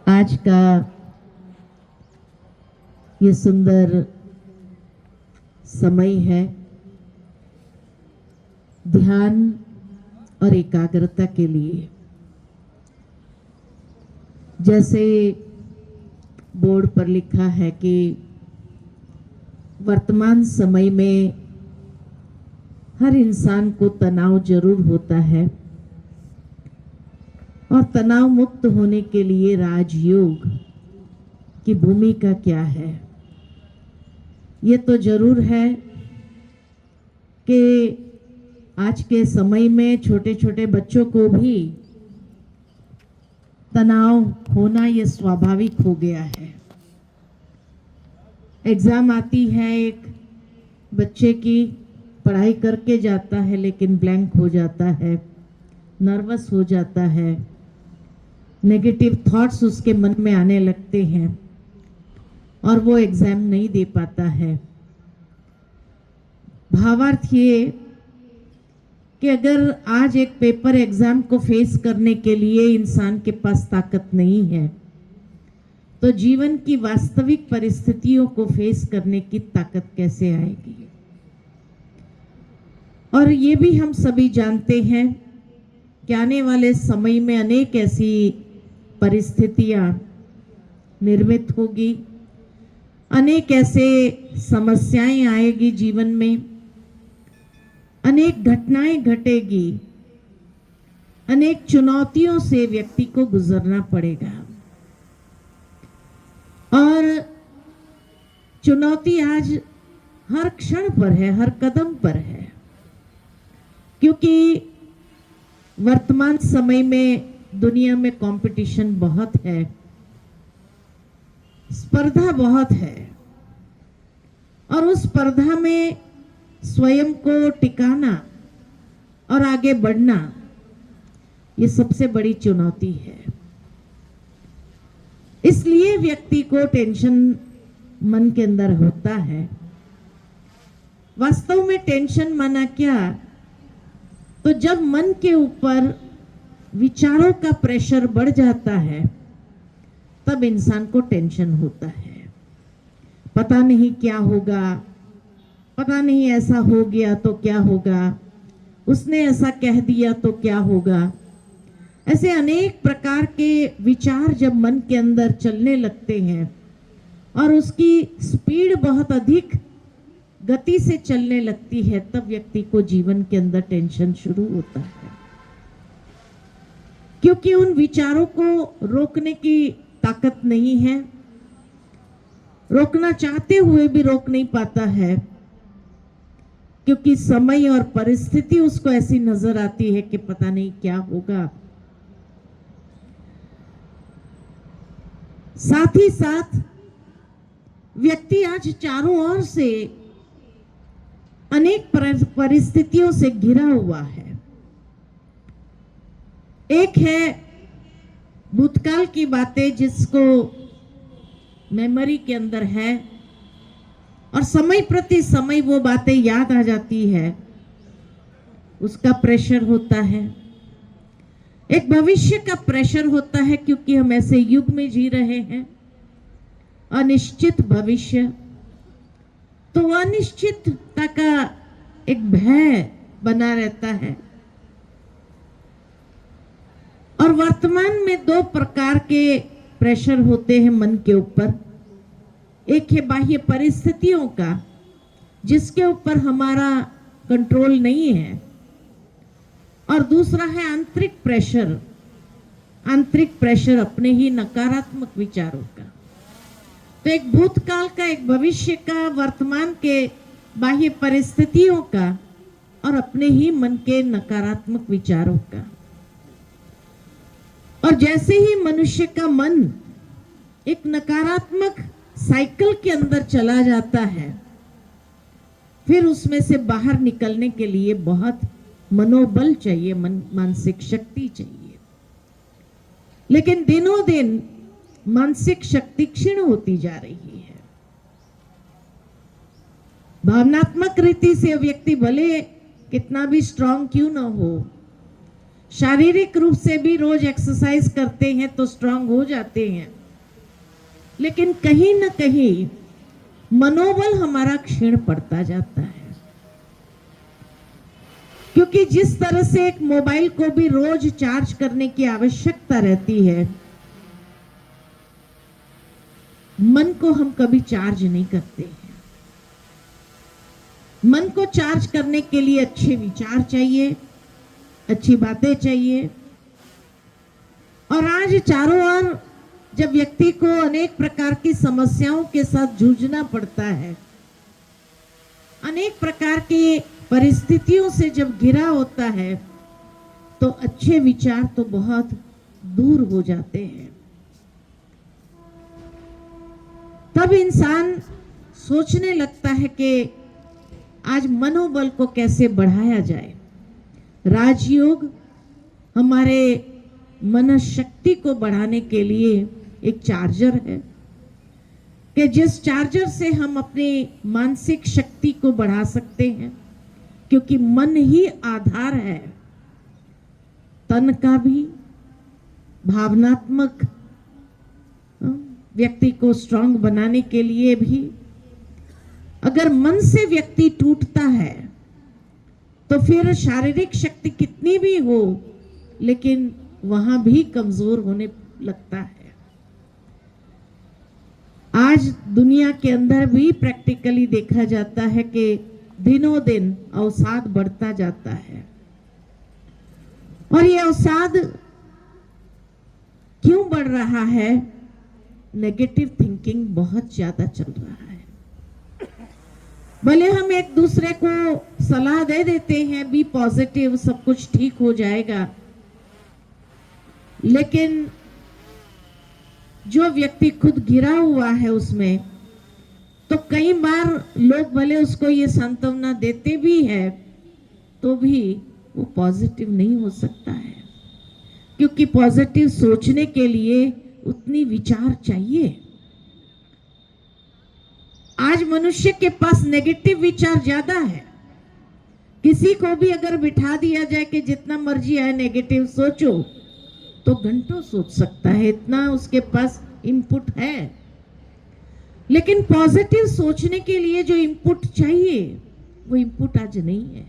आज का ये सुंदर समय है ध्यान और एकाग्रता के लिए। जैसे बोर्ड पर लिखा है कि वर्तमान समय में हर इंसान को तनाव जरूर होता है और तनाव मुक्त होने के लिए राजयोग की भूमिका क्या है। ये तो जरूर है कि आज के समय में छोटे छोटे बच्चों को भी तनाव होना ये स्वाभाविक हो गया है। एग्जाम आती है, एक बच्चे की पढ़ाई करके जाता है लेकिन ब्लैंक हो जाता है, नर्वस हो जाता है, नेगेटिव थॉट्स उसके मन में आने लगते हैं और वो एग्जाम नहीं दे पाता है। भावार्थ ये कि अगर आज एक पेपर एग्जाम को फेस करने के लिए इंसान के पास ताकत नहीं है तो जीवन की वास्तविक परिस्थितियों को फेस करने की ताकत कैसे आएगी। और ये भी हम सभी जानते हैं कि आने वाले समय में अनेक ऐसी परिस्थितियां निर्मित होगी, अनेक ऐसे समस्याएं आएगी जीवन में, अनेक घटनाएं घटेगी, अनेक चुनौतियों से व्यक्ति को गुजरना पड़ेगा। और चुनौती आज हर क्षण पर है, हर कदम पर है, क्योंकि वर्तमान समय में दुनिया में कंपटीशन बहुत है, स्पर्धा बहुत है और उस स्पर्धा में स्वयं को टिकाना और आगे बढ़ना ये सबसे बड़ी चुनौती है। इसलिए व्यक्ति को टेंशन मन के अंदर होता है। वास्तव में टेंशन माना क्या? तो जब मन के ऊपर विचारों का प्रेशर बढ़ जाता है तब इंसान को टेंशन होता है। पता नहीं क्या होगा, पता नहीं ऐसा हो गया तो क्या होगा, उसने ऐसा कह दिया तो क्या होगा। ऐसे अनेक प्रकार के विचार जब मन के अंदर चलने लगते हैं और उसकी स्पीड बहुत अधिक गति से चलने लगती है तब व्यक्ति को जीवन के अंदर टेंशन शुरू होता है, क्योंकि उन विचारों को रोकने की ताकत नहीं है, रोकना चाहते हुए भी रोक नहीं पाता है, क्योंकि समय और परिस्थिति उसको ऐसी नजर आती है कि पता नहीं क्या होगा। साथ ही साथ व्यक्ति आज चारों ओर से अनेक परिस्थितियों से घिरा हुआ है। एक है भूतकाल की बातें जिसको मेमोरी के अंदर है और समय प्रति समय वो बातें याद आ जाती है, उसका प्रेशर होता है। एक भविष्य का प्रेशर होता है, क्योंकि हम ऐसे युग में जी रहे हैं अनिश्चित भविष्य, तो अनिश्चितता का एक भय बना रहता है। और वर्तमान में दो प्रकार के प्रेशर होते हैं मन के ऊपर। एक है बाह्य परिस्थितियों का जिसके ऊपर हमारा कंट्रोल नहीं है, और दूसरा है आंतरिक प्रेशर। आंतरिक प्रेशर अपने ही नकारात्मक विचारों का। तो एक भूतकाल का, एक भविष्य का, वर्तमान के बाह्य परिस्थितियों का और अपने ही मन के नकारात्मक विचारों का। और जैसे ही मनुष्य का मन एक नकारात्मक साइकिल के अंदर चला जाता है, फिर उसमें से बाहर निकलने के लिए बहुत मनोबल चाहिए, मानसिक शक्ति चाहिए। लेकिन दिनों दिन मानसिक शक्ति क्षीण होती जा रही है। भावनात्मक रीति से व्यक्ति भले कितना भी स्ट्रांग क्यों ना हो, शारीरिक रूप से भी रोज एक्सरसाइज करते हैं तो स्ट्रांग हो जाते हैं, लेकिन कहीं ना कहीं मनोबल हमारा क्षीण पड़ता जाता है, क्योंकि जिस तरह से एक मोबाइल को भी रोज चार्ज करने की आवश्यकता रहती है, मन को हम कभी चार्ज नहीं करते हैं। मन को चार्ज करने के लिए अच्छे विचार चाहिए, अच्छी बातें चाहिए। और आज चारों ओर जब व्यक्ति को अनेक प्रकार की समस्याओं के साथ जूझना पड़ता है, अनेक प्रकार की परिस्थितियों से जब घिरा होता है, तो अच्छे विचार तो बहुत दूर हो जाते हैं। तब इंसान सोचने लगता है कि आज मनोबल को कैसे बढ़ाया जाए। राजयोग हमारे मन शक्ति को बढ़ाने के लिए एक चार्जर है कि जिस चार्जर से हम अपनी मानसिक शक्ति को बढ़ा सकते हैं, क्योंकि मन ही आधार है तन का भी, भावनात्मक व्यक्ति को स्ट्रांग बनाने के लिए भी। अगर मन से व्यक्ति टूटता है तो फिर शारीरिक शक्ति कितनी भी हो, लेकिन वहां भी कमजोर होने लगता है। आज दुनिया के अंदर भी प्रैक्टिकली देखा जाता है कि दिनों दिन अवसाद बढ़ता जाता है। और ये अवसाद क्यों बढ़ रहा है? नेगेटिव थिंकिंग बहुत ज्यादा चल रहा है। भले हम एक दूसरे को सलाह दे देते हैं, बी पॉजिटिव, सब कुछ ठीक हो जाएगा, लेकिन जो व्यक्ति खुद घिरा हुआ है उसमें, तो कई बार लोग भले उसको ये सांत्वना देते भी है तो भी वो पॉजिटिव नहीं हो सकता है, क्योंकि पॉजिटिव सोचने के लिए उतनी विचार चाहिए। आज मनुष्य के पास नेगेटिव विचार ज्यादा है। किसी को भी अगर बिठा दिया जाए कि जितना मर्जी है नेगेटिव सोचो, तो घंटों सोच सकता है, इतना उसके पास इनपुट है। लेकिन पॉजिटिव सोचने के लिए जो इनपुट चाहिए, वो इनपुट आज नहीं है।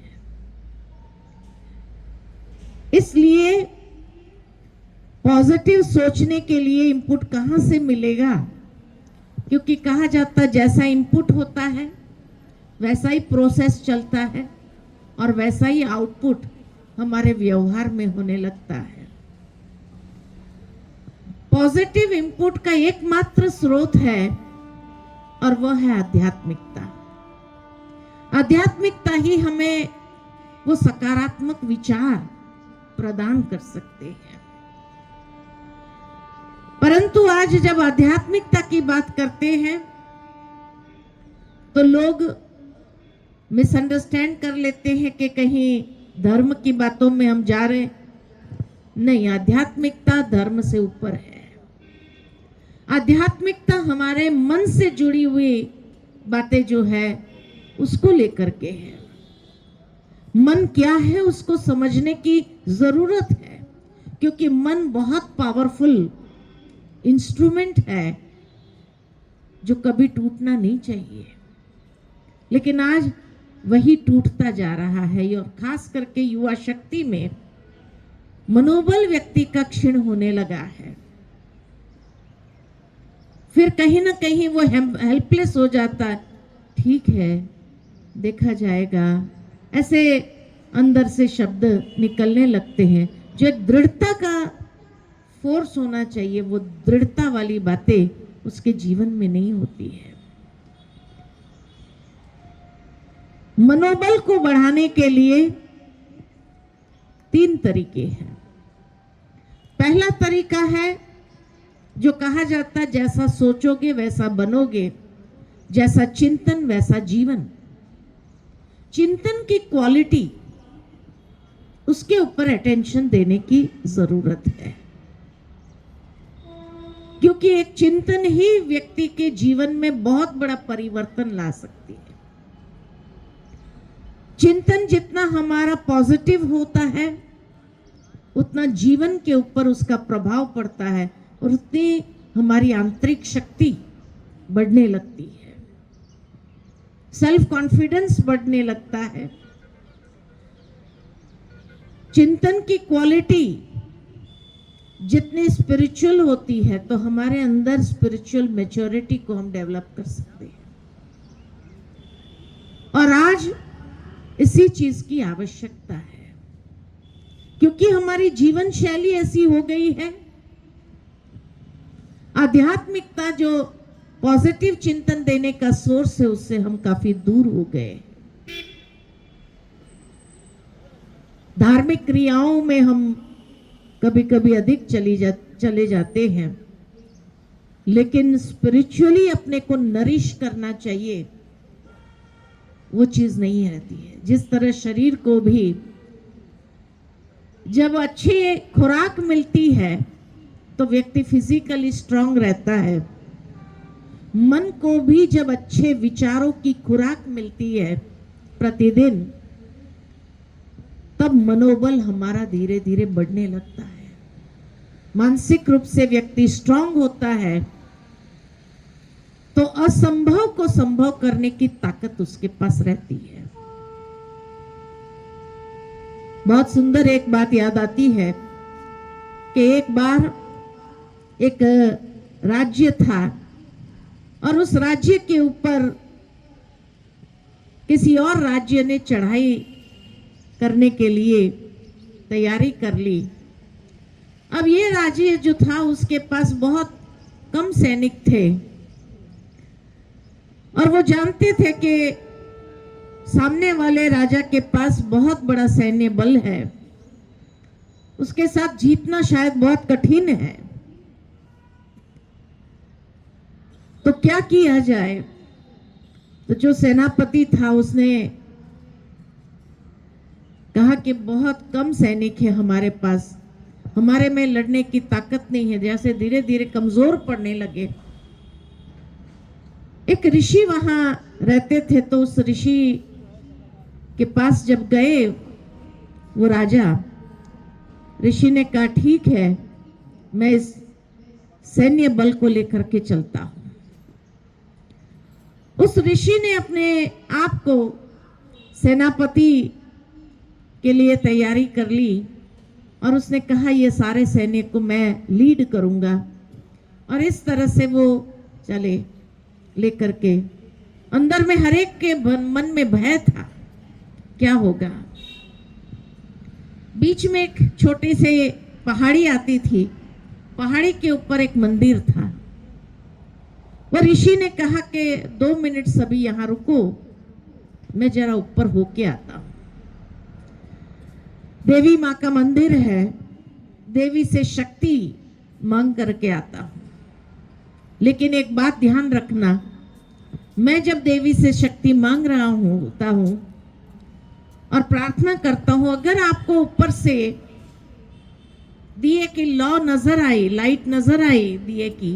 इसलिए पॉजिटिव सोचने के लिए इनपुट कहां से मिलेगा? क्योंकि कहा जाता है जैसा इनपुट होता है वैसा ही प्रोसेस चलता है और वैसा ही आउटपुट हमारे व्यवहार में होने लगता है। पॉजिटिव इनपुट का एकमात्र स्रोत है और वह है आध्यात्मिकता। आध्यात्मिकता ही हमें वो सकारात्मक विचार प्रदान कर सकते हैं। परंतु आज जब आध्यात्मिकता की बात करते हैं तो लोग मिसअंडरस्टैंड कर लेते हैं कि कहीं धर्म की बातों में हम जा रहे। नहीं, आध्यात्मिकता धर्म से ऊपर है। आध्यात्मिकता हमारे मन से जुड़ी हुई बातें जो है उसको लेकर के है। मन क्या है उसको समझने की जरूरत है, क्योंकि मन बहुत पावरफुल इंस्ट्रूमेंट है जो कभी टूटना नहीं चाहिए। लेकिन आज वही टूटता जा रहा है, और खास करके युवा शक्ति में मनोबल व्यक्ति का क्षीण होने लगा है। फिर कहीं ना कहीं वो हेल्पलेस हो जाता है। ठीक है, देखा जाएगा, ऐसे अंदर से शब्द निकलने लगते हैं। जो एक दृढ़ता का फोर्स होना चाहिए, वो दृढ़ता वाली बातें उसके जीवन में नहीं होती है। मनोबल को बढ़ाने के लिए 3 तरीके हैं। पहला तरीका है जो कहा जाता है जैसा सोचोगे वैसा बनोगे, जैसा चिंतन वैसा जीवन। चिंतन की क्वालिटी, उसके ऊपर अटेंशन देने की जरूरत है, क्योंकि एक चिंतन ही व्यक्ति के जीवन में बहुत बड़ा परिवर्तन ला सकती है। चिंतन जितना हमारा पॉजिटिव होता है, उतना जीवन के ऊपर उसका प्रभाव पड़ता है और उतनी हमारी आंतरिक शक्ति बढ़ने लगती है, सेल्फ कॉन्फिडेंस बढ़ने लगता है, चिंतन की क्वालिटी जितनी स्पिरिचुअल होती है तो हमारे अंदर स्पिरिचुअल मैच्योरिटी को हम डेवलप कर सकते हैं। और आज इसी चीज की आवश्यकता है, क्योंकि हमारी जीवन शैली ऐसी हो गई है, आध्यात्मिकता जो पॉजिटिव चिंतन देने का सोर्स है उससे हम काफी दूर हो गए। धार्मिक क्रियाओं में हम कभी कभी अधिक चले जाते हैं, लेकिन स्पिरिचुअली अपने को नरिश करना चाहिए, वो चीज नहीं रहती है। जिस तरह शरीर को भी जब अच्छी खुराक मिलती है तो व्यक्ति फिजिकली स्ट्रांग रहता है, मन को भी जब अच्छे विचारों की खुराक मिलती है प्रतिदिन, तब मनोबल हमारा धीरे धीरे बढ़ने लगता है, मानसिक रूप से व्यक्ति स्ट्रांग होता है, तो असंभव को संभव करने की ताकत उसके पास रहती है। बहुत सुंदर एक बात याद आती है कि एक बार एक राज्य था और उस राज्य के ऊपर किसी और राज्य ने चढ़ाई करने के लिए तैयारी कर ली। अब ये राज्य जो था उसके पास बहुत कम सैनिक थे और वो जानते थे कि सामने वाले राजा के पास बहुत बड़ा सैन्य बल है, उसके साथ जीतना शायद बहुत कठिन है। तो क्या किया जाए? तो जो सेनापति था उसने कहा कि बहुत कम सैनिक है हमारे पास, हमारे में लड़ने की ताकत नहीं है। जैसे धीरे धीरे कमजोर पड़ने लगे। एक ऋषि वहां रहते थे, तो उस ऋषि के पास जब गए वो राजा, ऋषि ने कहा ठीक है, मैं इस सैन्य बल को लेकर के चलता हूं। उस ऋषि ने अपने आप को सेनापति के लिए तैयारी कर ली और उसने कहा ये सारे सैन्य को मैं लीड करूंगा। और इस तरह से वो चले लेकर के। अंदर में हरेक के मन में भय था, क्या होगा। बीच में एक छोटी से पहाड़ी आती थी, पहाड़ी के ऊपर एक मंदिर था। वो ऋषि ने कहा कि 2 मिनट सभी यहां रुको, मैं जरा ऊपर होके आता हूं। देवी माँ का मंदिर है, देवी से शक्ति मांग करके आता हूं। लेकिन एक बात ध्यान रखना, मैं जब देवी से शक्ति मांग रहा होता हूं और प्रार्थना करता हूं, अगर आपको ऊपर से दिए की लौ नजर आई, लाइट नजर आई दिए की,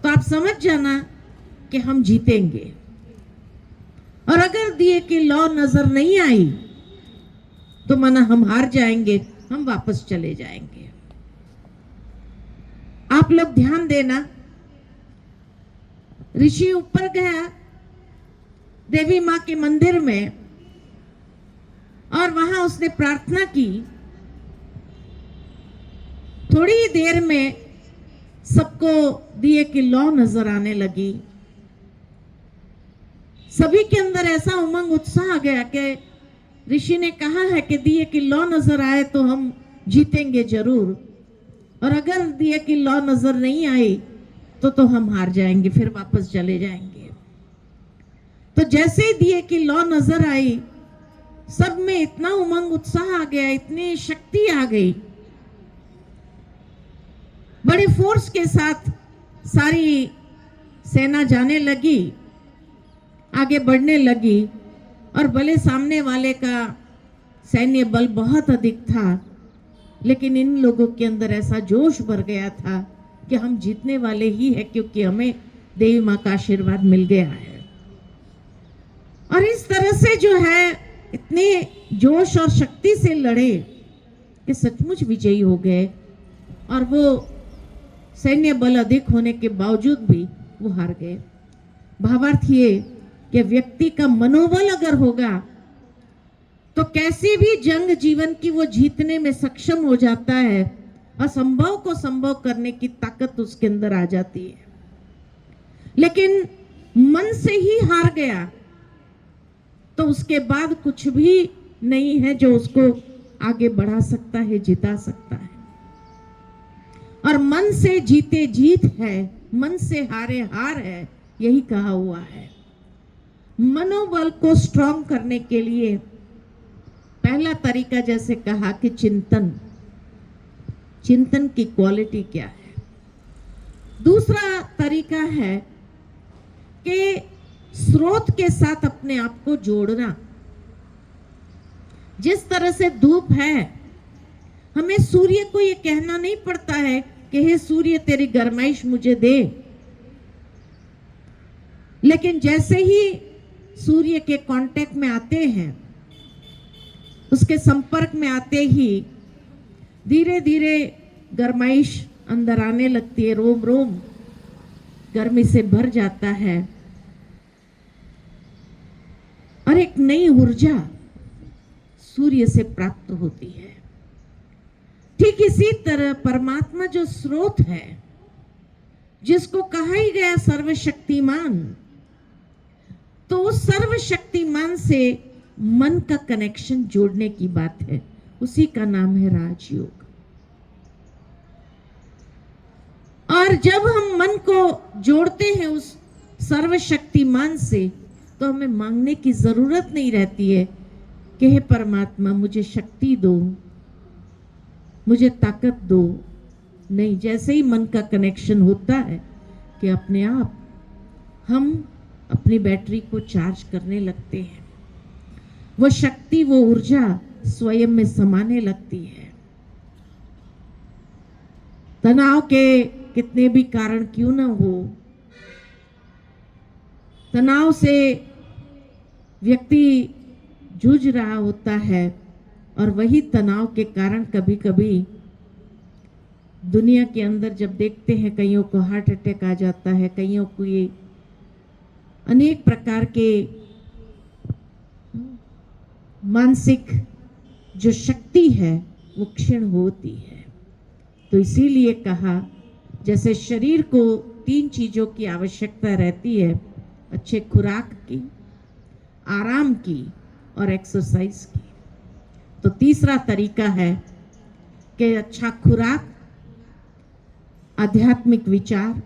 तो आप समझ जाना कि हम जीतेंगे। और अगर दिए की लौ नजर नहीं आई तो माना हम हार जाएंगे, हम वापस चले जाएंगे। आप लोग ध्यान देना। ऋषि ऊपर गया देवी माँ के मंदिर में और वहां उसने प्रार्थना की। थोड़ी ही देर में सबको दिए की लौ नजर आने लगी। सभी के अंदर ऐसा उमंग उत्साह आ गया कि ऋषि ने कहा है कि दिए की लौ नजर आए तो हम जीतेंगे जरूर, और अगर दिए की लौ नजर नहीं आई तो हम हार जाएंगे, फिर वापस चले जाएंगे। तो जैसे ही दिए की लौ नजर आई, सब में इतना उमंग उत्साह आ गया, इतनी शक्ति आ गई, बड़े फोर्स के साथ सारी सेना जाने लगी, आगे बढ़ने लगी। और भले सामने वाले का सैन्य बल बहुत अधिक था, लेकिन इन लोगों के अंदर ऐसा जोश भर गया था कि हम जीतने वाले ही हैं, क्योंकि हमें देवी माँ का आशीर्वाद मिल गया है। और इस तरह से जो है इतने जोश और शक्ति से लड़े कि सचमुच विजयी हो गए। और वो सैन्य बल अधिक होने के बावजूद भी वो हार गए। भावार्थ ये कि व्यक्ति का मनोबल अगर होगा तो कैसी भी जंग जीवन की वो जीतने में सक्षम हो जाता है। असंभव को संभव करने की ताकत उसके अंदर आ जाती है। लेकिन मन से ही हार गया तो उसके बाद कुछ भी नहीं है जो उसको आगे बढ़ा सकता है, जिता सकता है। और मन से जीते जीत है, मन से हारे हार है, यही कहा हुआ है। मनोबल को स्ट्रॉन्ग करने के लिए पहला तरीका जैसे कहा कि चिंतन की क्वालिटी क्या है। दूसरा तरीका है कि स्रोत के साथ अपने आप को जोड़ना। जिस तरह से धूप है, हमें सूर्य को ये कहना नहीं पड़ता है कि हे सूर्य तेरी गरमाइश मुझे दे, लेकिन जैसे ही सूर्य के कांटेक्ट में आते हैं, उसके संपर्क में आते ही धीरे धीरे गरमाइश अंदर आने लगती है, रोम रोम गर्मी से भर जाता है और एक नई ऊर्जा सूर्य से प्राप्त होती है। ठीक इसी तरह परमात्मा जो स्रोत है, जिसको कहा ही गया सर्वशक्तिमान, तो उस सर्वशक्तिमान से मन का कनेक्शन जोड़ने की बात है। उसी का नाम है राजयोग। और जब हम मन को जोड़ते हैं उस सर्वशक्तिमान से, तो हमें मांगने की जरूरत नहीं रहती है कि हे परमात्मा मुझे शक्ति दो, मुझे ताकत दो। नहीं, जैसे ही मन का कनेक्शन होता है कि अपने आप हम अपनी बैटरी को चार्ज करने लगते हैं, वो शक्ति, वो ऊर्जा स्वयं में समाने लगती है। तनाव के कितने भी कारण क्यों ना हो, तनाव से व्यक्ति जूझ रहा होता है और वही तनाव के कारण कभी कभी दुनिया के अंदर जब देखते हैं कईयों को हार्ट अटैक आ जाता है, कईयों को ये अनेक प्रकार के मानसिक जो शक्ति है वो क्षीण होती है। तो इसीलिए कहा जैसे शरीर को 3 चीजों की आवश्यकता रहती है, अच्छे खुराक की, आराम की और एक्सरसाइज की। तो तीसरा तरीका है कि अच्छा खुराक, आध्यात्मिक विचार,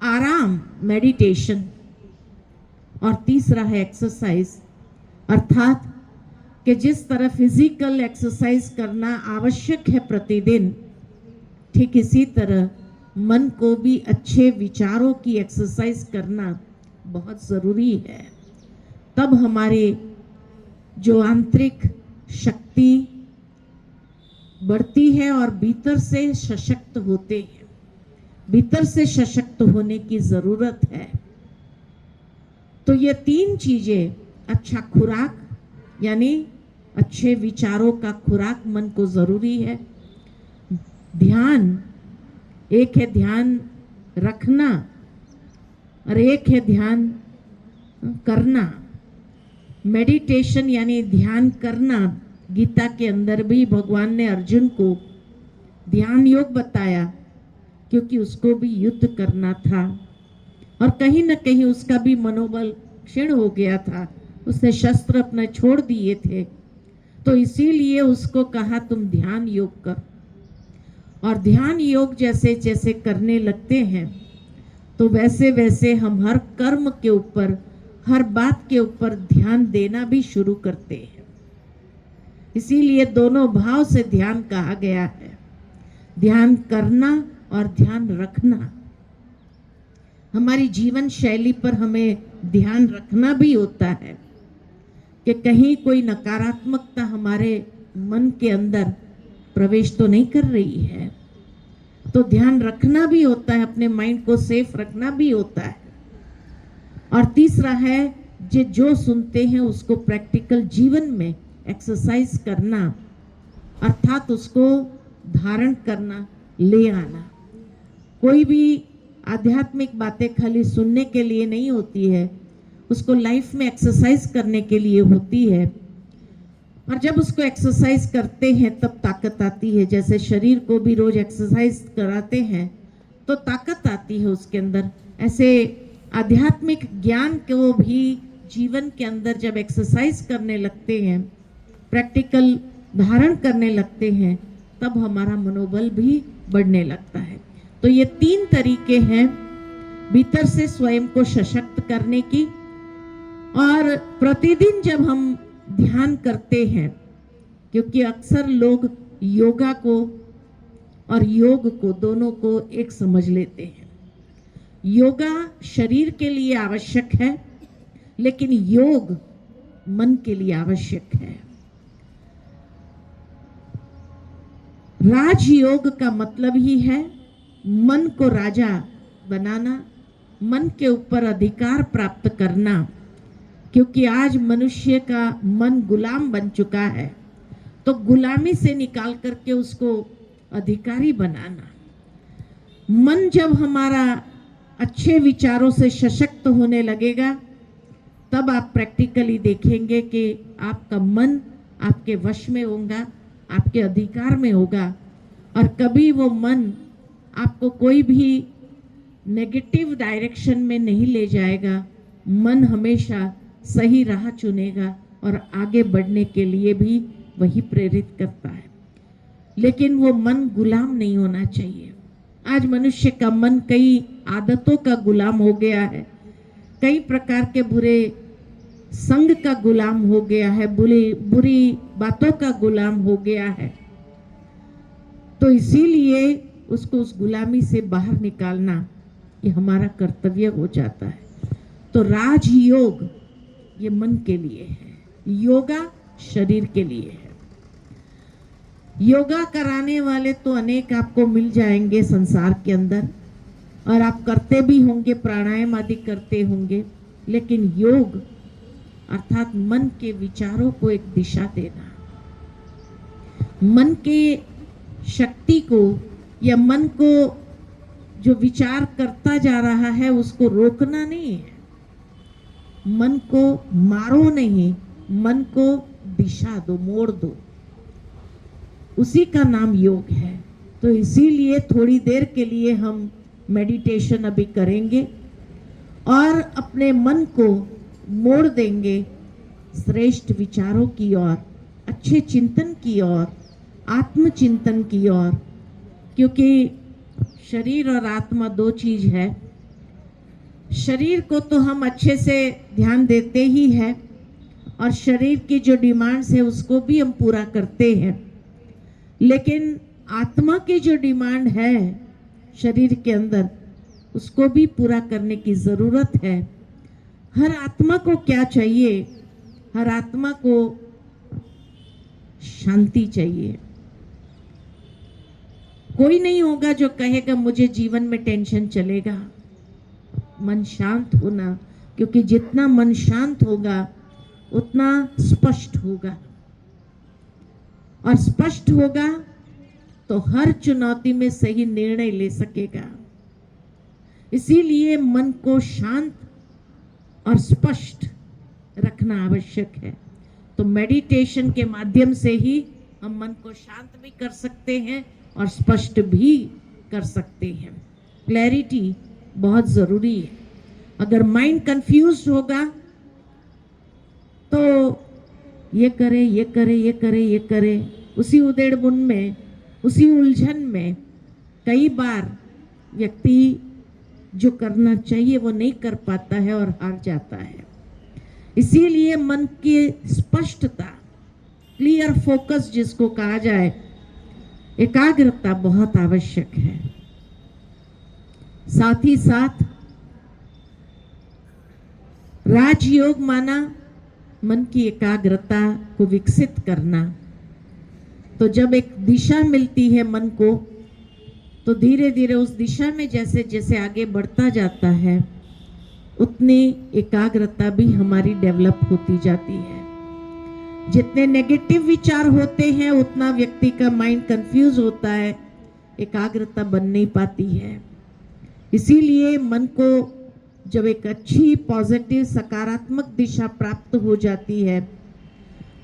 आराम, मेडिटेशन, और तीसरा है एक्सरसाइज। अर्थात कि जिस तरह फिजिकल एक्सरसाइज करना आवश्यक है प्रतिदिन, ठीक इसी तरह मन को भी अच्छे विचारों की एक्सरसाइज करना बहुत जरूरी है। तब हमारे जो आंतरिक शक्ति बढ़ती है और भीतर से सशक्त होते हैं। भीतर से सशक्त होने की जरूरत है। तो ये 3 चीजें, अच्छा खुराक यानी अच्छे विचारों का खुराक मन को जरूरी है, ध्यान, एक है ध्यान रखना और एक है ध्यान करना। मेडिटेशन यानी ध्यान करना, गीता के अंदर भी भगवान ने अर्जुन को ध्यान योग बताया, क्योंकि उसको भी युद्ध करना था और कहीं ना कहीं उसका भी मनोबल क्षीण हो गया था, उसने शस्त्र अपने छोड़ दिए थे। तो इसीलिए उसको कहा तुम ध्यान योग कर। और ध्यान योग जैसे जैसे करने लगते हैं तो वैसे वैसे हम हर कर्म के ऊपर, हर बात के ऊपर ध्यान देना भी शुरू करते हैं। इसीलिए दोनों भाव से ध्यान कहा गया है, ध्यान करना और ध्यान रखना। हमारी जीवन शैली पर हमें ध्यान रखना भी होता है कि कहीं कोई नकारात्मकता हमारे मन के अंदर प्रवेश तो नहीं कर रही है। तो ध्यान रखना भी होता है, अपने माइंड को सेफ रखना भी होता है। और तीसरा है जो सुनते हैं उसको प्रैक्टिकल जीवन में एक्सरसाइज करना, अर्थात उसको धारण करना, ले आना। कोई भी आध्यात्मिक बातें खाली सुनने के लिए नहीं होती है, उसको लाइफ में एक्सरसाइज करने के लिए होती है। और जब उसको एक्सरसाइज करते हैं तब ताकत आती है। जैसे शरीर को भी रोज एक्सरसाइज कराते हैं तो ताकत आती है उसके अंदर, ऐसे आध्यात्मिक ज्ञान को भी जीवन के अंदर जब एक्सरसाइज करने लगते हैं, प्रैक्टिकल धारण करने लगते हैं, तब हमारा मनोबल भी बढ़ने लगता है। तो ये 3 तरीके हैं भीतर से स्वयं को सशक्त करने की। और प्रतिदिन जब हम ध्यान करते हैं, क्योंकि अक्सर लोग योगा को और योग को दोनों को एक समझ लेते हैं। योगा शरीर के लिए आवश्यक है, लेकिन योग मन के लिए आवश्यक है। राजयोग का मतलब ही है मन को राजा बनाना, मन के ऊपर अधिकार प्राप्त करना, क्योंकि आज मनुष्य का मन गुलाम बन चुका है। तो गुलामी से निकाल करके उसको अधिकारी बनाना। मन जब हमारा अच्छे विचारों से सशक्त होने लगेगा, तब आप प्रैक्टिकली देखेंगे कि आपका मन आपके वश में होगा, आपके अधिकार में होगा, और कभी वो मन आपको कोई भी नेगेटिव डायरेक्शन में नहीं ले जाएगा। मन हमेशा सही राह चुनेगा और आगे बढ़ने के लिए भी वही प्रेरित करता है। लेकिन वो मन गुलाम नहीं होना चाहिए। आज मनुष्य का मन कई आदतों का गुलाम हो गया है, कई प्रकार के बुरे संग का गुलाम हो गया है, बुरी बातों का गुलाम हो गया है। तो इसीलिए उसको उस गुलामी से बाहर निकालना ये हमारा कर्तव्य हो जाता है। तो राजयोग ये मन के लिए है, योगा शरीर के लिए है। योगा कराने वाले तो अनेक आपको मिल जाएंगे संसार के अंदर, और आप करते भी होंगे, प्राणायाम आदि करते होंगे, लेकिन योग अर्थात मन के विचारों को एक दिशा देना, मन के शक्ति को या मन को जो विचार करता जा रहा है उसको रोकना नहीं है। मन को मारो नहीं, मन को दिशा दो, मोड़ दो, उसी का नाम योग है। तो इसीलिए थोड़ी देर के लिए हम मेडिटेशन अभी करेंगे और अपने मन को मोड़ देंगे श्रेष्ठ विचारों की ओर, अच्छे चिंतन की ओर, आत्मचिंतन की ओर। क्योंकि शरीर और आत्मा 2 चीज है। शरीर को तो हम अच्छे से ध्यान देते ही हैं, और शरीर की जो डिमांड्स है उसको भी हम पूरा करते हैं, लेकिन आत्मा की जो डिमांड है शरीर के अंदर, उसको भी पूरा करने की जरूरत है। हर आत्मा को क्या चाहिए? हर आत्मा को शांति चाहिए। कोई नहीं होगा जो कहेगा मुझे जीवन में टेंशन चलेगा। मन शांत होना, क्योंकि जितना मन शांत होगा उतना स्पष्ट होगा, और स्पष्ट होगा तो हर चुनौती में सही निर्णय ले सकेगा। इसीलिए मन को शांत और स्पष्ट रखना आवश्यक है। तो मेडिटेशन के माध्यम से ही हम मन को शांत भी कर सकते हैं और स्पष्ट भी कर सकते हैं। क्लैरिटी बहुत जरूरी है। अगर माइंड कंफ्यूज होगा तो ये करे, ये करे, ये करे, ये करे, उसी उधेड़-बुन में, उसी उलझन में कई बार व्यक्ति जो करना चाहिए वो नहीं कर पाता है और हार जाता है। इसीलिए मन की स्पष्टता, क्लियर फोकस जिसको कहा जाए, एकाग्रता बहुत आवश्यक है। साथ ही साथ राजयोग माना मन की एकाग्रता को विकसित करना। तो जब एक दिशा मिलती है मन को, तो धीरे धीरे उस दिशा में जैसे जैसे आगे बढ़ता जाता है, उतनी एकाग्रता भी हमारी डेवलप होती जाती है। जितने नेगेटिव विचार होते हैं उतना व्यक्ति का माइंड कंफ्यूज होता है, एकाग्रता बन नहीं पाती है। इसीलिए मन को जब एक अच्छी पॉजिटिव सकारात्मक दिशा प्राप्त हो जाती है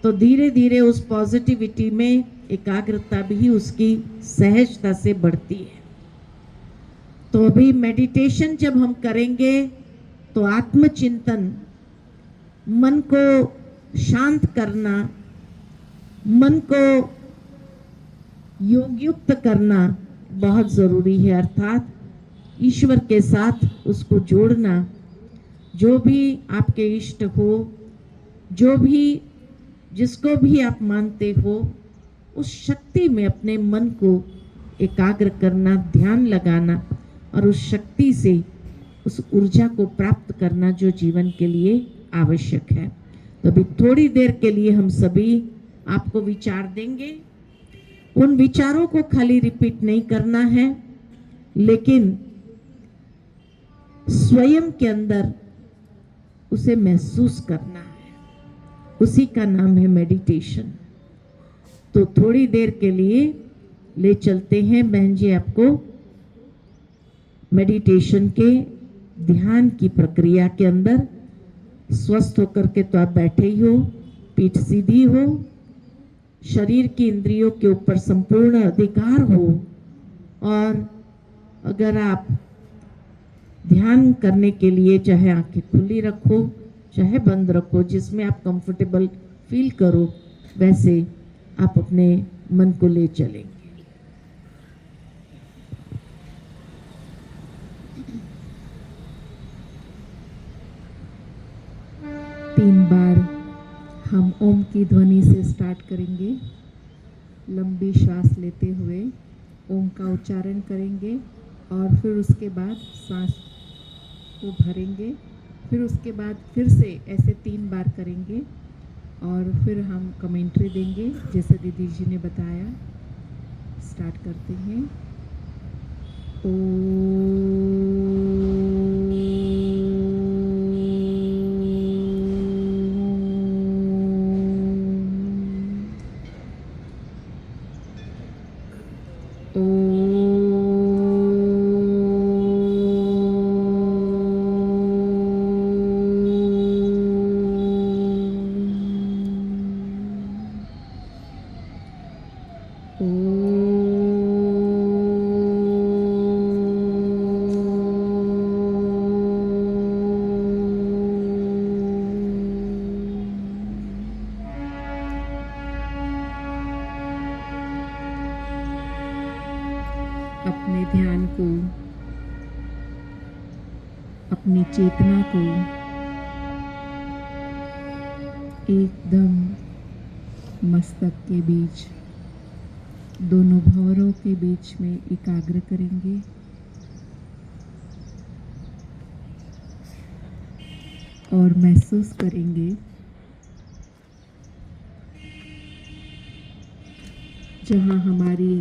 तो धीरे धीरे उस पॉजिटिविटी में एकाग्रता भी उसकी सहजता से बढ़ती है। तो अभी मेडिटेशन जब हम करेंगे तो आत्मचिंतन, मन को शांत करना, मन को योग युक्त करना बहुत जरूरी है, अर्थात ईश्वर के साथ उसको जोड़ना। जो भी आपके इष्ट हो, जो भी जिसको भी आप मानते हो, उस शक्ति में अपने मन को एकाग्र करना, ध्यान लगाना और उस शक्ति से उस ऊर्जा को प्राप्त करना जो जीवन के लिए आवश्यक है। तो अभी थोड़ी देर के लिए हम सभी आपको विचार देंगे। उन विचारों को खाली रिपीट नहीं करना है, लेकिन स्वयं के अंदर उसे महसूस करना है। उसी का नाम है मेडिटेशन। तो थोड़ी देर के लिए ले चलते हैं बहन जी आपको मेडिटेशन के ध्यान की प्रक्रिया के अंदर। स्वस्थ होकर के तो आप बैठे ही हो, पीठ सीधी हो, शरीर की इंद्रियों के ऊपर संपूर्ण अधिकार हो, और अगर आप ध्यान करने के लिए चाहे आंखें खुली रखो चाहे बंद रखो, जिसमें आप कंफर्टेबल फील करो वैसे आप अपने मन को ले चलेंगे। तीन बार हम ओम की ध्वनि से स्टार्ट करेंगे। लंबी सांस लेते हुए ओम का उच्चारण करेंगे और फिर उसके बाद सांस को भरेंगे। फिर उसके बाद फिर से ऐसे 3 बार करेंगे और फिर हम कमेंट्री देंगे जैसे दीदी जी ने बताया। स्टार्ट करते हैं। अपने ध्यान को, अपनी चेतना को एकदम मस्तक के बीच, दोनों भंवरों के बीच में एकाग्र करेंगे। और महसूस करेंगे जहाँ हमारी